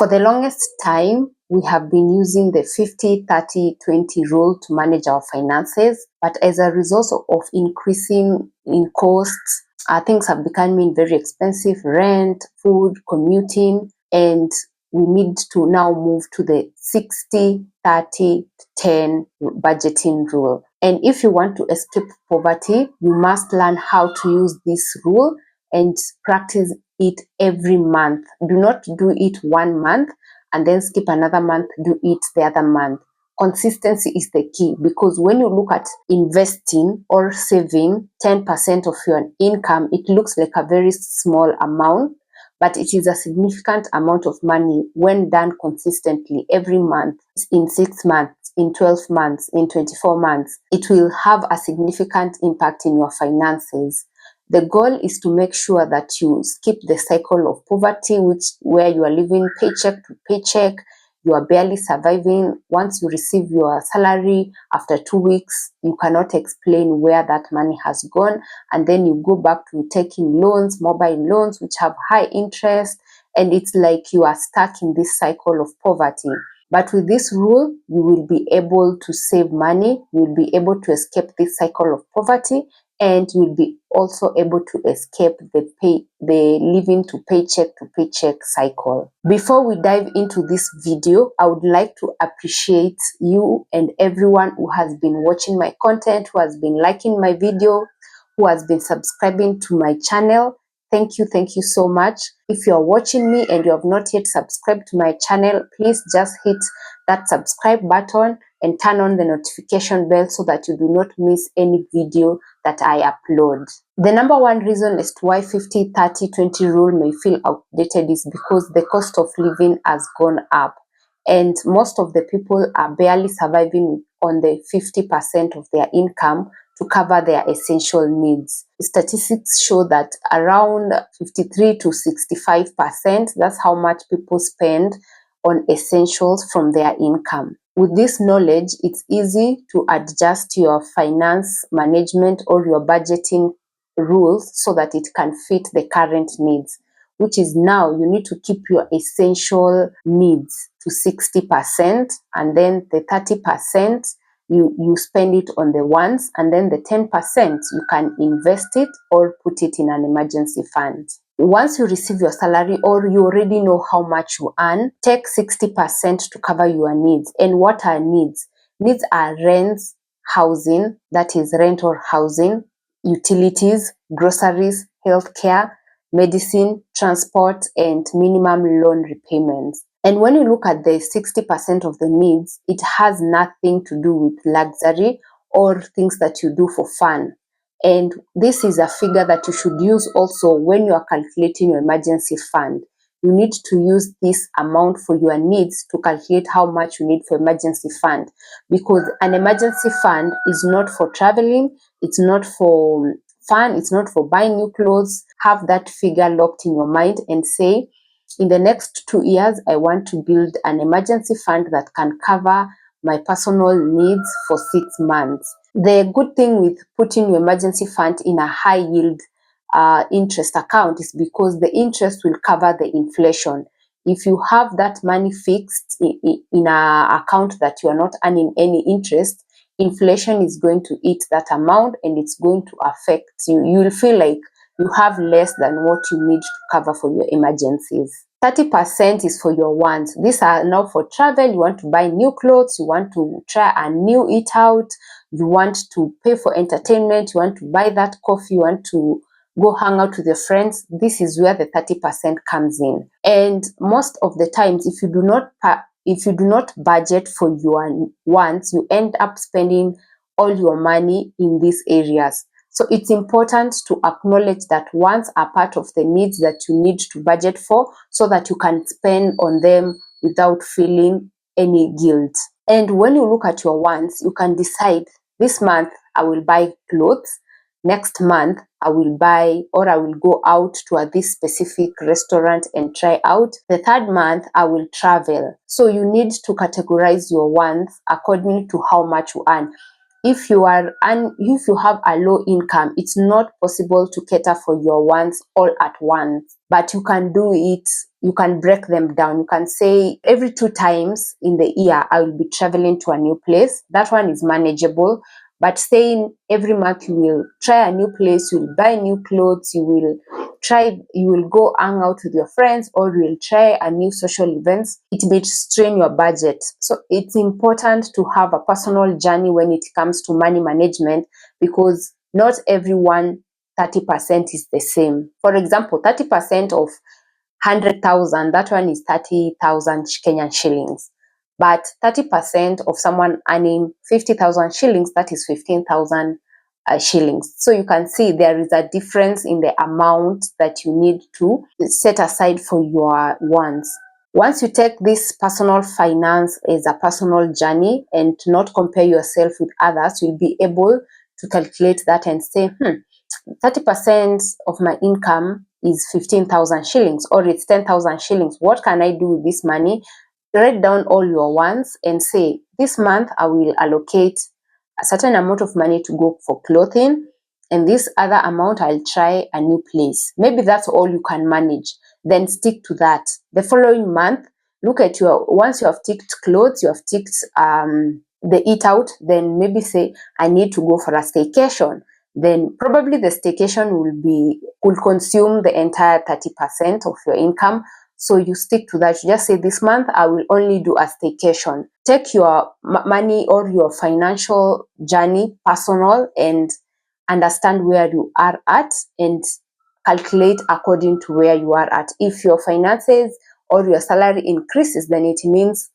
For the longest time, we have been using the 50-30-20 rule to manage our finances, but as a result of increasing in costs, things have become very expensive: rent, food, commuting, and we need to now move to the 60-30-10 budgeting rule. And if you want to escape poverty, you must learn how to use this rule and practice it every month. Do not do it 1 month and then skip another month, do it the other month. Consistency is the key, because when you look at investing or saving 10% of your income, it looks like a very small amount, but it is a significant amount of money when done consistently every month, in 6 months, in 12 months, in 24 months. It will have a significant impact in your finances. The goal is to make sure that you skip the cycle of poverty, where you are living paycheck to paycheck. You are barely surviving. Once you receive your salary, after 2 weeks, you cannot explain where that money has gone. And then you go back to taking loans, mobile loans, which have high interest. And it's like you are stuck in this cycle of poverty. But with this rule, you will be able to save money. You will be able to escape this cycle of poverty, and you will be also able to escape the living to paycheck cycle. Before we dive into this video, I would like to appreciate you and everyone who has been watching my content, who has been liking my video, who has been subscribing to my channel. Thank you so much. If you are watching me and you have not yet subscribed to my channel, please just hit that subscribe button and turn on the notification bell so that you do not miss any video that I upload. The number one reason as to why 50-30-20 rule may feel outdated is because the cost of living has gone up, and most of the people are barely surviving on the 50% of their income to cover their essential needs. Statistics show that around 53 to 65%, that's how much people spend on essentials from their income. With this knowledge, it's easy to adjust your finance management or your budgeting rules so that it can fit the current needs, which is now you need to keep your essential needs to 60%, and then the 30% you spend it on the wants, and then the 10% you can invest it or put it in an emergency fund. Once you receive your salary, or you already know how much you earn, take 60% to cover your needs. And what are needs? Needs are rents, housing, that is rent or housing, utilities, groceries, healthcare, medicine, transport, and minimum loan repayments. And when you look at the 60% of the needs, it has nothing to do with luxury or things that you do for fun. And this is a figure that you should use also when you are calculating your emergency fund. You need to use this amount for your needs to calculate how much you need for emergency fund, because an emergency fund is not for traveling, it's not for fun, it's not for buying new clothes. Have that figure locked in your mind and say, in the next 2 years, I want to build an emergency fund that can cover my personal needs for 6 months. The good thing with putting your emergency fund in a high yield interest account is because the interest will cover the inflation. If you have that money fixed in an account that you are not earning any interest, inflation is going to eat that amount and it's going to affect you. You will feel like you have less than what you need to cover for your emergencies. 30% is for your wants. These are now for travel. You want to buy new clothes, you want to try a new eat out, you want to pay for entertainment, you want to buy that coffee, you want to go hang out with your friends. This is where the 30% comes in. And most of the times, if you do not budget for your wants, you end up spending all your money in these areas. So it's important to acknowledge that wants are part of the needs that you need to budget for, so that you can spend on them without feeling any guilt. And when you look at your wants, you can decide, this month I will buy clothes, next month I will go out to this specific restaurant and try out, the third month I will travel. So you need to categorize your wants according to how much you earn. if you have a low income, it's not possible to cater for your wants all at once, but you can do it. You can break them down. You can say every 2 times in the year I will be traveling to a new place. That one is manageable. But saying every month you will try a new place, you will buy new clothes, you will go hang out with your friends, or you will try a new social events, it may strain your budget. So it's important to have a personal journey when it comes to money management, because not everyone 30% is the same. For example, 30% of 100,000, that one is 30,000 Kenyan shillings. But 30% of someone earning 50,000 shillings, that is 15,000 shillings. So you can see there is a difference in the amount that you need to set aside for your wants. Once you take this personal finance as a personal journey and not compare yourself with others, you'll be able to calculate that and say, 30% of my income is 15,000 shillings, or it's 10,000 shillings. What can I do with this money? Write down all your wants and say, this month I will allocate a certain amount of money to go for clothing, and this other amount I'll try a new place. Maybe that's all you can manage. Then stick to that. The following month, look at once you have ticked clothes, you have ticked the eat out, then maybe say, I need to go for a staycation. Then probably the staycation will consume the entire 30% of your income. So you stick to that. You just say, this month I will only do a staycation. Take your money or your financial journey personal and understand where you are at and calculate according to where you are at. If your finances or your salary increases, then it means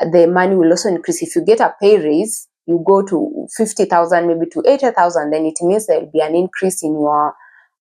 the money will also increase. If you get a pay raise, you go to 50,000, maybe to 80,000, then it means there will be an increase in your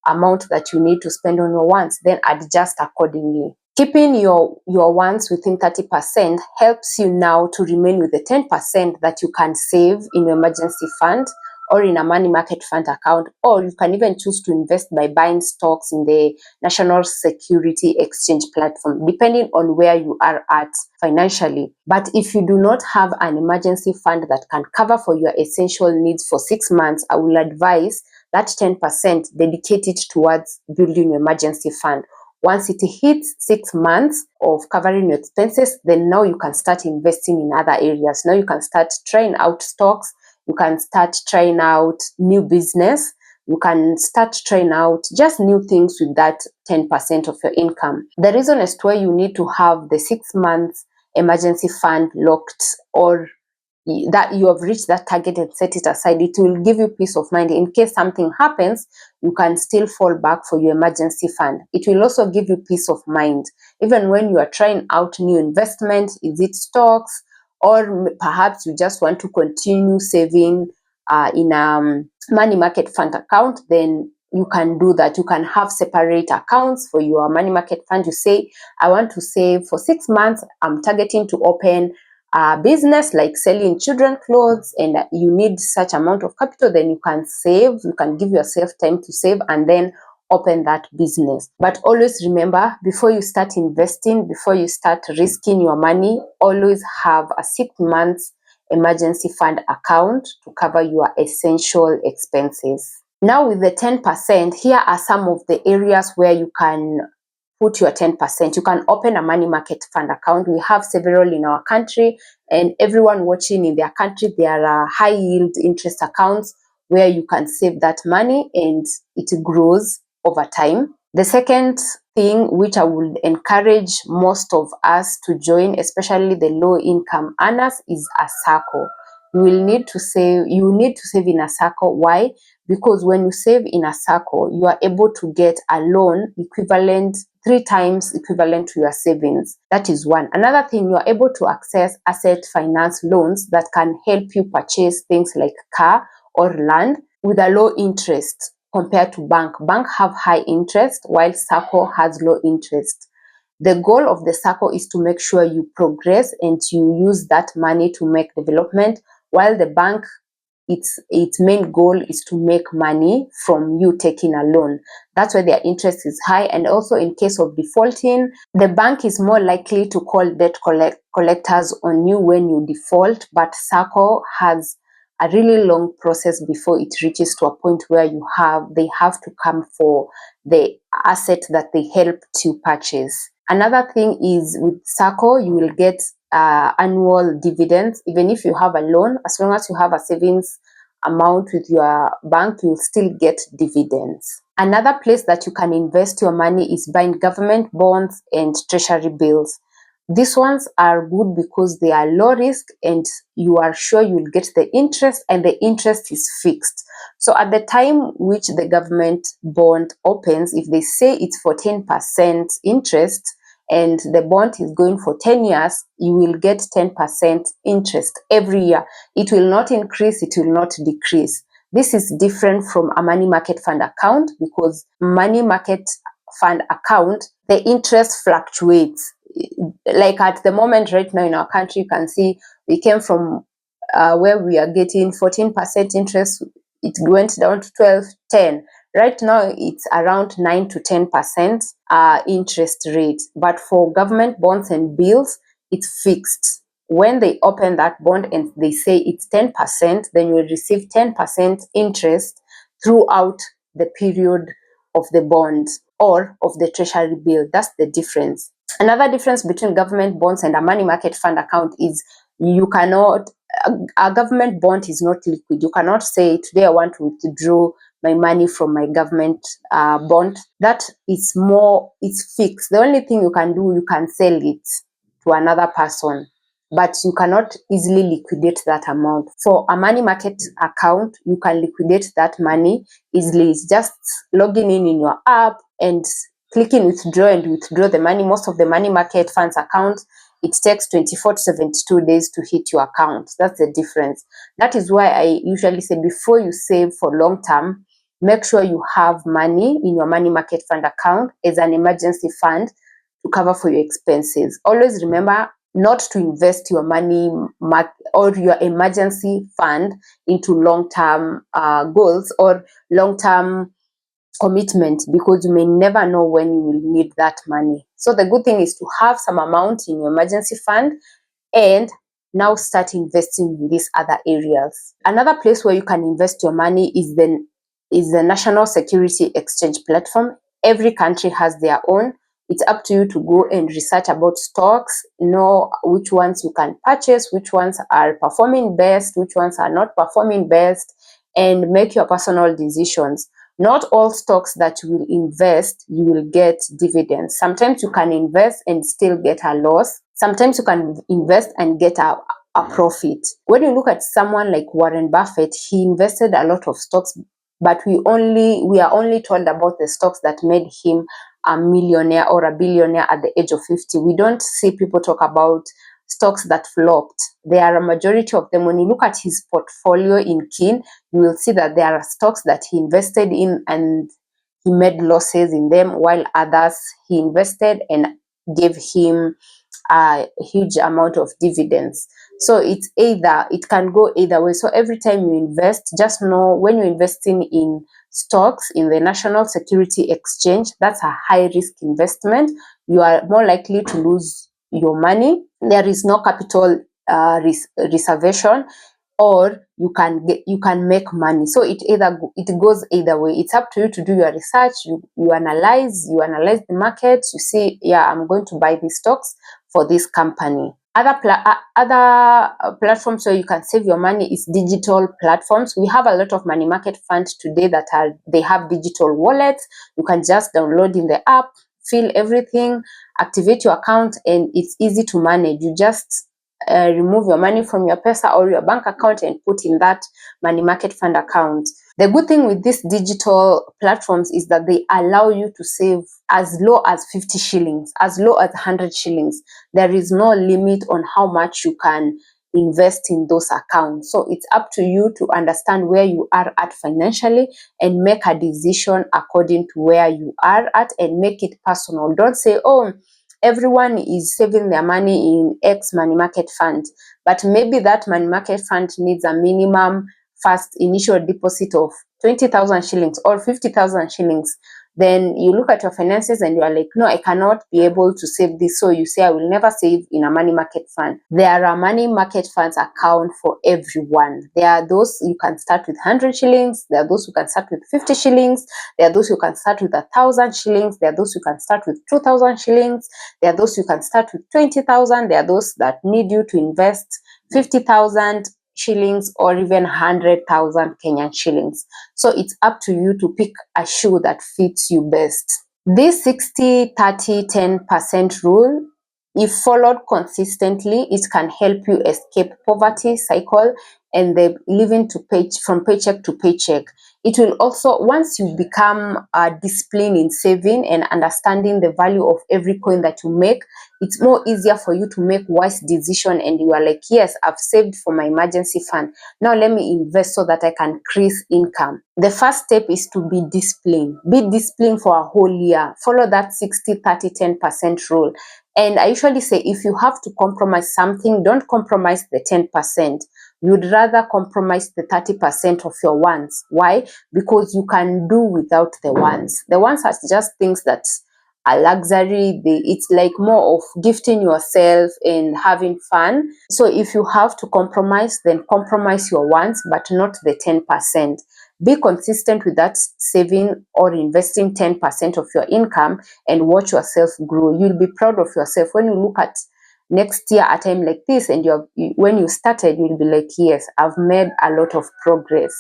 amount that you need to spend on your wants. Then adjust accordingly. Keeping your wants within 30% helps you now to remain with the 10% that you can save in your emergency fund or in a money market fund account, or you can even choose to invest by buying stocks in the National Security Exchange platform, depending on where you are at financially. But if you do not have an emergency fund that can cover for your essential needs for 6 months, I will advise that 10% dedicated towards building your emergency fund. Once it hits 6 months of covering your expenses, then now you can start investing in other areas. Now you can start trying out stocks. You can start trying out new business. You can start trying out just new things with that 10% of your income. The reason as to why you need to have the 6 months emergency fund locked, or that you have reached that target and set it aside, it will give you peace of mind. In case something happens, you can still fall back for your emergency fund. It will also give you peace of mind. Even when you are trying out new investment, is it stocks, or perhaps you just want to continue saving in a money market fund account, then you can do that. You can have separate accounts for your money market fund. You say, I want to save for 6 months. I'm targeting to open a business like selling children clothes, and you need such amount of capital. Then you can save. You can give yourself time to save and then open that business. But always remember, before you start investing, before you start risking your money, always have a 6 months emergency fund account to cover your essential expenses. Now with the 10%, here are some of the areas where you can put your 10%. You can open a money market fund account. We have several in our country, and everyone watching in their country, there are high yield interest accounts where you can save that money and it grows over time. The second thing which I would encourage most of us to join, especially the low income earners, is a SACCO. You will need to save. You need to save in a SACCO. Why? Because when you save in a SACCO, you are able to get a loan equivalent 3 times equivalent to your savings. That is one. Another thing, you are able to access asset finance loans that can help you purchase things like car or land with a low interest compared to bank. Bank have high interest while SACCO has low interest. The goal of the SACCO is to make sure you progress and you use that money to make development, while the bank, its main goal is to make money from you taking a loan. That's why their interest is high. And also in case of defaulting, the bank is more likely to call debt collectors on you when you default, but SACCO has a really long process before it reaches to a point where they have to come for the asset that they helped you purchase. Another thing is with SACCO, you will get annual dividends. Even if you have a loan, as long as you have a savings amount with your bank, you'll still get dividends. Another place that you can invest your money is buying government bonds and treasury bills. These ones are good because they are low risk and you are sure you'll get the interest, and the interest is fixed. So at the time which the government bond opens, if they say it's for 10% interest and the bond is going for 10 years, you will get 10% interest every year. It will not increase, it will not decrease. This is different from a money market fund account, because money market fund account, the interest fluctuates. Like at the moment right now in our country, you can see we came from where we are getting 14% interest, it went down to 12, 10. Right now it's around 9 to 10% interest rate. But for government bonds and bills, it's fixed. When they open that bond and they say it's 10%, then you will receive 10% interest throughout the period of the bond or of the treasury bill. That's the difference. Another difference between government bonds and a money market fund account is you cannot, a government bond is not liquid. You cannot say today I want to withdraw my money from my government bond. That is more, it's fixed. The only thing you can do, you can sell it to another person, but you cannot easily liquidate that amount. For a money market account, you can liquidate that money easily. It's just logging in your app and clicking withdraw and withdraw the money. Most of the money market funds accounts, it takes 24 to 72 days to hit your account. That's the difference. That is why I usually say before you save for long term, make sure you have money in your money market fund account as an emergency fund to cover for your expenses. Always remember not to invest your money or your emergency fund into long-term goals or long-term commitment, because you may never know when you will need that money. So the good thing is to have some amount in your emergency fund and now start investing in these other areas. Another place where you can invest your money is the National Security Exchange platform. Every country has their own. It's up to you to go and research about stocks, know which ones you can purchase, which ones are performing best, which ones are not performing best, and make your personal decisions. Not all stocks that you will invest, you will get dividends. Sometimes you can invest and still get a loss. Sometimes you can invest and get a profit. When you look at someone like Warren Buffett, he invested a lot of stocks, but we are only told about the stocks that made him a millionaire or a billionaire at the age of 50. We don't see people talk about stocks that flopped. There are a majority of them. When you look at his portfolio in Kin, you will see that there are stocks that he invested in and he made losses in them, while others he invested and gave him a huge amount of dividends. So it can go either way. So every time you invest, just know when you're investing in stocks in the National Security Exchange, that's a high risk investment. You are more likely to lose your money. There is no capital reservation, or you can make money. So it goes either way. It's up to you to do your research. You analyze the market. You see, yeah, I'm going to buy these stocks for this company. Other platforms where you can save your money is digital platforms. We have a lot of money market funds today they have digital wallets. You can just download in the app, fill everything, activate your account, and it's easy to manage. You just remove your money from your Pesa or your bank account and put in that money market fund account. The good thing with these digital platforms is that they allow you to save as low as 50 shillings, as low as 100 shillings. There is no limit on how much you can invest in those accounts. So it's up to you to understand where you are at financially and make a decision according to where you are at and make it personal. Don't say, oh, everyone is saving their money in X money market fund, but maybe that money market fund needs a minimum first initial deposit of 20,000 shillings or 50,000 shillings. then you look at your finances and you are like, no, I cannot be able to save this. So you say, I will never save in a money market fund. There are money market funds account for everyone. There are those you can start with 100 shillings. There are those who can start with 50 shillings. There are those who can start with 1,000 shillings. There are those who can start with 2,000 shillings. There are those who can start with 20,000. There are those that need you to invest 50,000 shillings or even 100,000 Kenyan shillings. So it's up to you to pick a shoe that fits you best. This 60, 30, 10% rule, if followed consistently, it can help you escape poverty cycle and the living from paycheck to paycheck. It will also, once you become disciplined in saving and understanding the value of every coin that you make, it's more easier for you to make wise decision, and you are like, yes, I've saved for my emergency fund. Now let me invest so that I can increase income. The first step is to be disciplined. Be disciplined for a whole year. Follow that 60, 30, 10% rule. And I usually say, if you have to compromise something, don't compromise the 10%. You'd rather compromise the 30% of your wants. Why? Because you can do without the wants. The wants are just things that are luxury. It's like more of gifting yourself and having fun. So if you have to compromise, then compromise your wants, but not the 10%. Be consistent with that saving or investing 10% of your income and watch yourself grow. You'll be proud of yourself when you look at next year at a time like this, and when you started, you'll be like, yes, I've made a lot of progress.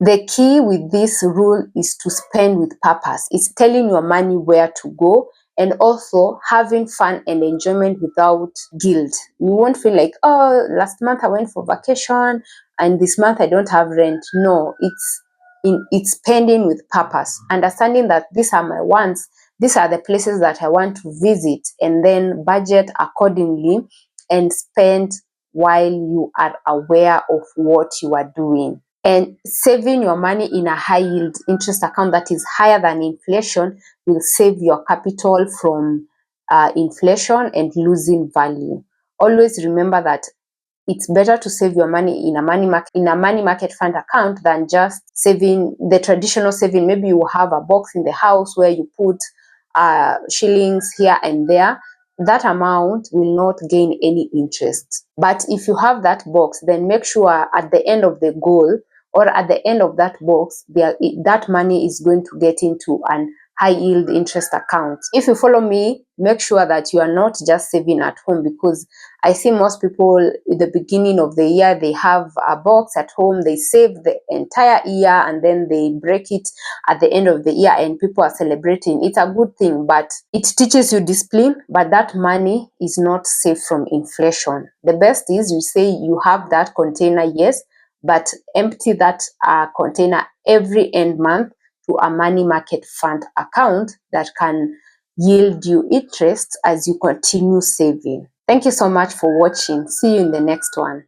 The key with this rule is to spend with purpose. It's telling your money where to go, and also having fun and enjoyment without guilt. You won't feel like, oh, last month I went for vacation and this month I don't have rent. No, it's spending with purpose, understanding that these are my wants, these are the places that I want to visit, and then budget accordingly and spend while you are aware of what you are doing. And saving your money in a high yield interest account that is higher than inflation will save your capital from inflation and losing value. Always remember that it's better to save your money in a money market fund account than just saving the traditional saving. Maybe you have a box in the house where you put shillings here and there. That amount will not gain any interest. But if you have that box, then make sure at the end of the goal or at the end of that box, that money is going to get into an high yield interest account. If you follow me, make sure that you are not just saving at home, because I see most people at the beginning of the year, they have a box at home, they save the entire year and then they break it at the end of the year and people are celebrating. It's a good thing, but it teaches you discipline, but that money is not safe from inflation. The best is you say you have that container, yes, but empty that container every end month to a money market fund account that can yield you interest as you continue saving. Thank you so much for watching. See you in the next one.